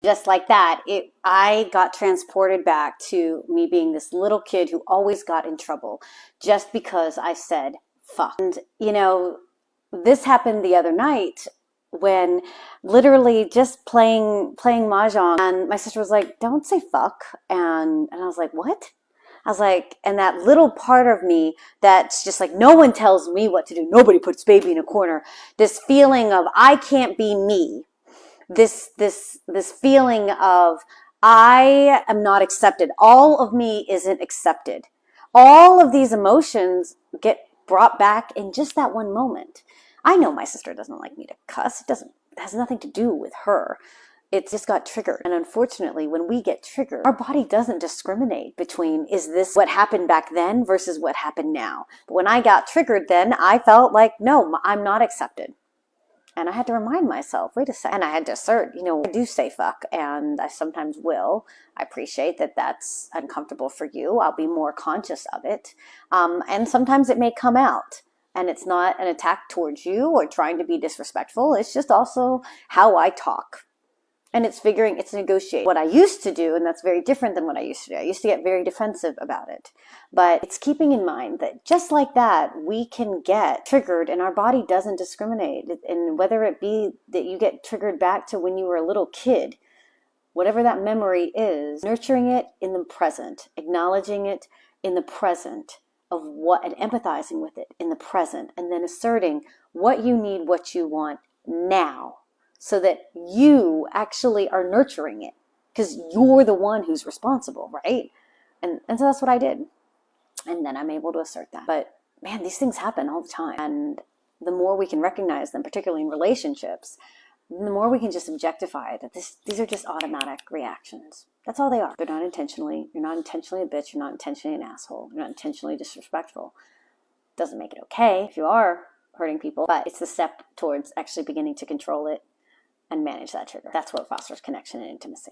Just like that, I got transported back to me being this little kid who always got in trouble just because I said fuck. And this happened the other night when literally just playing mahjong, and my sister was like, "Don't say fuck," and I was like, "What?" I was like, and that little part of me that's just like, no one tells me what to do. Nobody puts baby in a corner. This feeling of I can't be me. This feeling of I am not accepted. All of me isn't accepted. All of these emotions get brought back in just that one moment. I know my sister doesn't like me to cuss. It has nothing to do with her. It just got triggered. And unfortunately, when we get triggered, our body doesn't discriminate between, is this what happened back then versus what happened now? But when I got triggered then, I felt like, no, I'm not accepted. And I had to remind myself, wait a second. And I had to assert, I do say fuck, and I sometimes will. I appreciate that that's uncomfortable for you. I'll be more conscious of it. And sometimes it may come out. And it's not an attack towards you or trying to be disrespectful. It's just also how I talk. And it's negotiating. What I used to do, and that's very different than what I used to do. I used to get very defensive about it. But it's keeping in mind that just like that, we can get triggered and our body doesn't discriminate. And whether it be that you get triggered back to when you were a little kid, whatever that memory is, nurturing it in the present, acknowledging it in the present of what, and empathizing with it in the present, and then asserting what you need, what you want now, so that you actually are nurturing it because you're the one who's responsible, right? And so that's what I did. And then I'm able to assert that. But man, these things happen all the time. And the more we can recognize them, particularly in relationships, the more we can just objectify that these are just automatic reactions. That's all they are. They're not intentionally. You're not intentionally a bitch. You're not intentionally an asshole. You're not intentionally disrespectful. Doesn't make it okay if you are hurting people, but it's the step towards actually beginning to control it and manage that trigger. That's what fosters connection and intimacy.